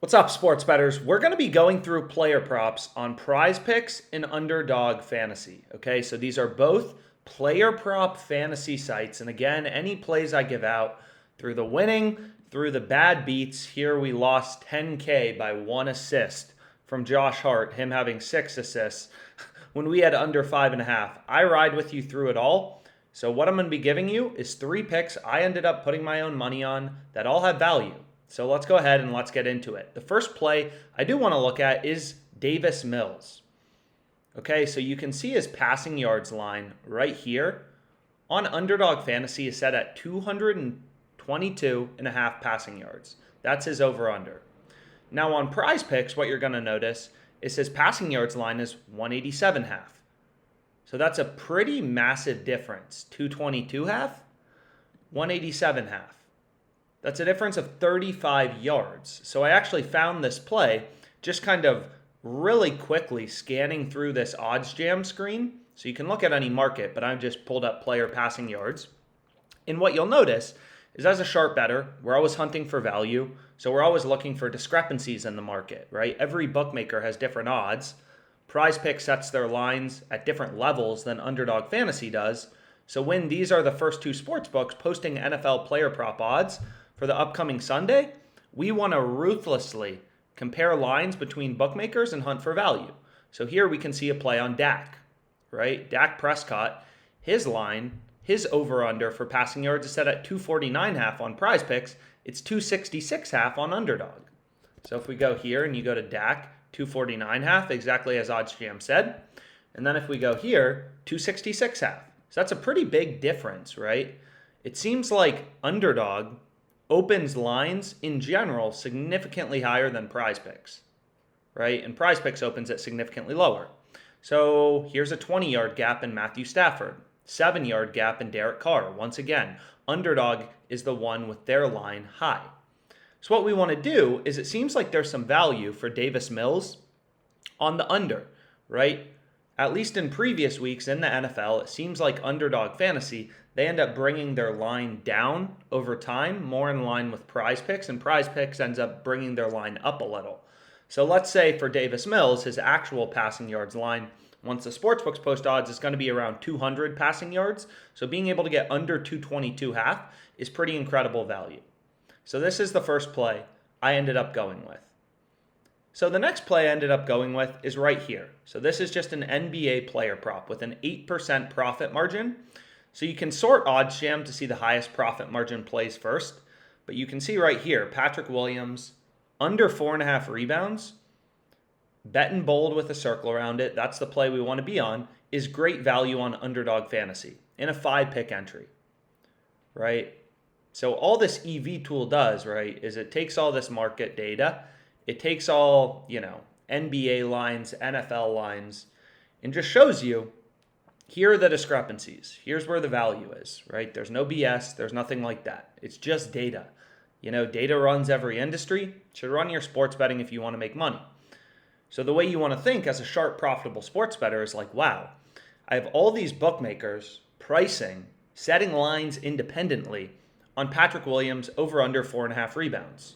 What's up, sports bettors? We're going to be going through player props on PrizePicks and Underdog Fantasy. Okay, so these are both player prop fantasy sites. And again, any plays I give out through the winning, through the bad beats. Here we lost 10K by one assist from Josh Hart, him having 6 assists when we had under 5.5. I ride with you through it all. So, what I'm going to be giving you is 3 picks I ended up putting my own money on that all have value. So let's go ahead and let's get into it. The first play I do want to look at is Davis Mills. Okay, so you can see his passing yards line right here on Underdog Fantasy is set at 222 and a half passing yards. That's his over-under. Now on PrizePicks, what you're going to notice is his passing yards line is 187 half. So that's a pretty massive difference. 222 half, 187 half. That's a difference of 35 yards. So I actually found this play just kind of really quickly scanning through this OddsJam screen. So you can look at any market, but I've just pulled up player passing yards. And what you'll notice is as a sharp bettor, we're always hunting for value. So we're always looking for discrepancies in the market, right? Every bookmaker has different odds. PrizePicks sets their lines at different levels than Underdog Fantasy does. So when these are the first two sports books posting NFL player prop odds for the upcoming Sunday, we want to ruthlessly compare lines between bookmakers and hunt for value. So here we can see a play on Dak, right? Dak Prescott, his line, his over-under for passing yards is set at 249 half on PrizePicks. It's 266 half on Underdog. So if we go here and you go to Dak, 249 half, exactly as OddsJam said. And then if we go here, 266 half. So that's a pretty big difference, right? It seems like Underdog opens lines in general significantly higher than PrizePicks, right? And PrizePicks opens it significantly lower. So here's a 20-yard gap in Matthew Stafford, 7-yard gap in Derek Carr. Once again, Underdog is the one with their line high. So what we want to do is it seems like there's some value for Davis Mills on the under, right? At least in previous weeks in the NFL, it seems like Underdog Fantasy, they end up bringing their line down over time, more in line with PrizePicks, and PrizePicks ends up bringing their line up a little. So let's say for Davis Mills, his actual passing yards line, once the sportsbooks post odds, is going to be around 200 passing yards. So being able to get under 222 half is pretty incredible value. So this is the first play I ended up going with. So the next play I ended up going with is right here. So this is just an NBA player prop with an 8% profit margin. So you can sort OddsJam to see the highest profit margin plays first. But you can see right here, Patrick Williams, under 4.5 rebounds, bet in bold with a circle around it, that's the play we want to be on, is great value on Underdog Fantasy in a 5-pick entry, right? So all this EV tool does, right, is it takes all this market data, it takes all, NBA lines, NFL lines, and just shows you, here are the discrepancies. Here's where the value is, right? There's no BS. There's nothing like that. It's just data. Data runs every industry. It should run your sports betting if you want to make money. So the way you want to think as a sharp, profitable sports bettor is like, wow, I have all these bookmakers pricing, setting lines independently on Patrick Williams over under 4.5 rebounds.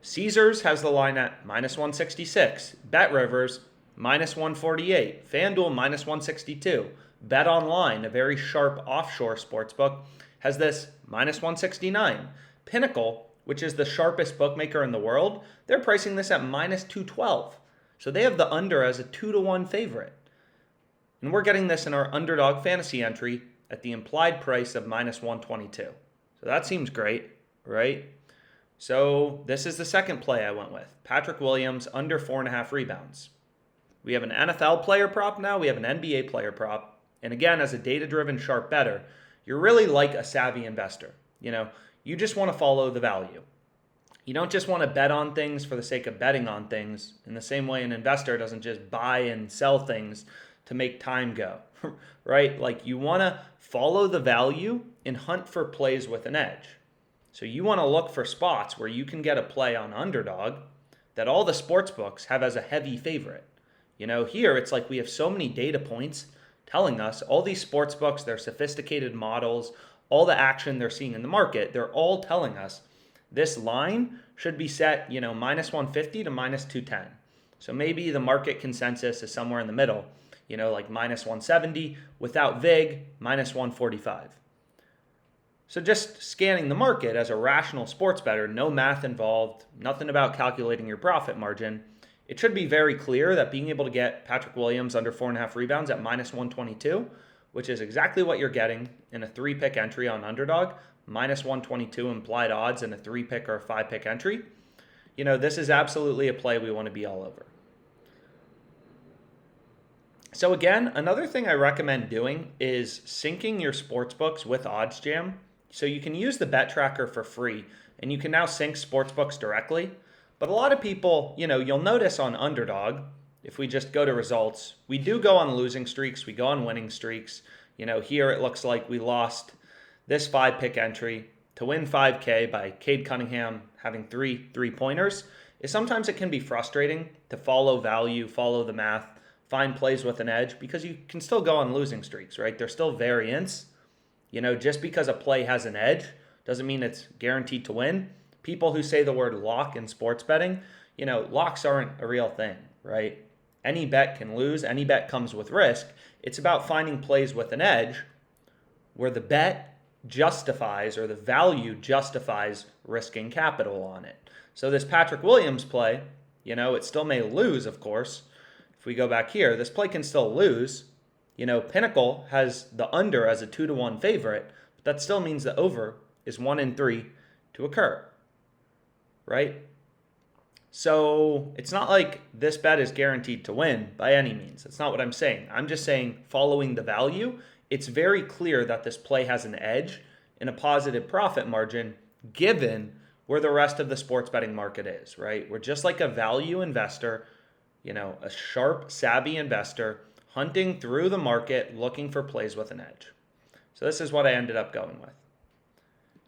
Caesars has the line at minus 166. Bet Rivers, minus 148. FanDuel, minus 162. Bet Online, a very sharp offshore sportsbook, has this minus 169. Pinnacle, which is the sharpest bookmaker in the world, they're pricing this at minus 212. So they have the under as a 2-1 favorite. And we're getting this in our Underdog Fantasy entry at the implied price of minus 122. So that seems great, right? So this is the second play I went with. Patrick Williams, under 4.5 rebounds. We have an NFL player prop now. We have an NBA player prop. And again, as a data-driven sharp bettor, you're really like a savvy investor. You just want to follow the value. You don't just want to bet on things for the sake of betting on things in the same way an investor doesn't just buy and sell things to make time go, right? Like you want to follow the value and hunt for plays with an edge. So you want to look for spots where you can get a play on Underdog that all the sports books have as a heavy favorite. Here it's like we have so many data points telling us all these sports books, their sophisticated models, all the action they're seeing in the market, they're all telling us this line should be set, minus 150 to minus 210. So maybe the market consensus is somewhere in the middle, like minus 170, without VIG, minus 145. So just scanning the market as a rational sports bettor, no math involved, nothing about calculating your profit margin, it should be very clear that being able to get Patrick Williams under 4.5 rebounds at minus 122, which is exactly what you're getting in a 3-pick entry on Underdog, minus 122 implied odds in a 3-pick or a 5-pick entry, this is absolutely a play we want to be all over. So again, another thing I recommend doing is syncing your sportsbooks with OddsJam. So you can use the bet tracker for free, and you can now sync sportsbooks directly. But a lot of people, you'll notice on Underdog, if we just go to results, we do go on losing streaks, we go on winning streaks. Here it looks like we lost this 5-pick entry to win 5K by Cade Cunningham having 3 3-pointers. Sometimes it can be frustrating to follow value, follow the math, find plays with an edge, because you can still go on losing streaks, right? There's still variance. Just because a play has an edge doesn't mean it's guaranteed to win. People who say the word lock in sports betting, locks aren't a real thing, right? Any bet can lose. Any bet comes with risk. It's about finding plays with an edge where the bet justifies, or the value justifies, risking capital on it. So this Patrick Williams play, it still may lose, of course. If we go back here, this play can still lose. Pinnacle has the under as a 2-1 favorite, but that still means the over is 1 in 3 to occur, right? So it's not like this bet is guaranteed to win by any means. That's not what I'm saying. I'm just saying, following the value, it's very clear that this play has an edge in a positive profit margin given where the rest of the sports betting market is, right? We're just like a value investor, a sharp, savvy investor hunting through the market, looking for plays with an edge. So this is what I ended up going with.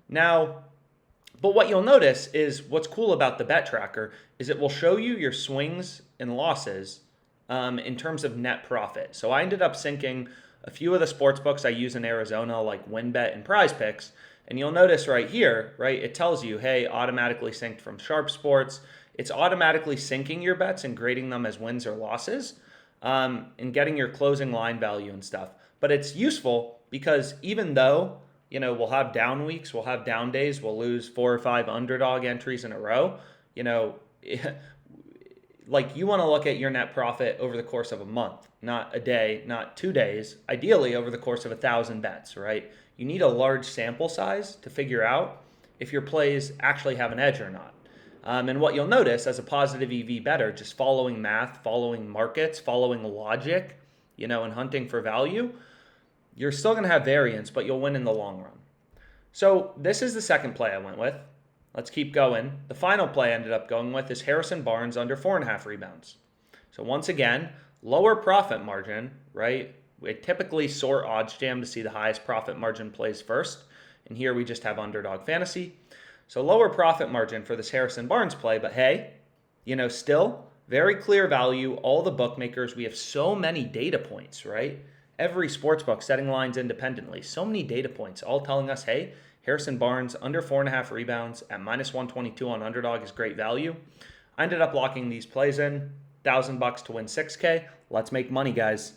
Now, but what you'll notice is what's cool about the bet tracker is it will show you your swings and losses in terms of net profit. So I ended up syncing a few of the sports books I use in Arizona, like WinBet and PrizePicks. And you'll notice right here, right, it tells you, hey, automatically synced from Sharp Sports. It's automatically syncing your bets and grading them as wins or losses. And getting your closing line value and stuff. But it's useful because even though, we'll have down weeks, we'll have down days, we'll lose 4 or 5 Underdog entries in a row, like you want to look at your net profit over the course of a month, not a day, not 2 days, ideally over the course of 1,000 bets, right? You need a large sample size to figure out if your plays actually have an edge or not. And what you'll notice as a positive EV bettor, just following math, following markets, following logic, and hunting for value, you're still going to have variance, but you'll win in the long run. So this is the second play I went with. Let's keep going. The final play I ended up going with is Harrison Barnes under 4.5 rebounds. So once again, lower profit margin, right? We typically sort OddsJam to see the highest profit margin plays first. And here we just have Underdog Fantasy. So lower profit margin for this Harrison Barnes play, but hey, still very clear value. All the bookmakers, we have so many data points, right? Every sportsbook setting lines independently, so many data points, all telling us, hey, Harrison Barnes under 4.5 rebounds at minus 122 on Underdog is great value. I ended up locking these plays in, $1,000 to win 6K. Let's make money, guys.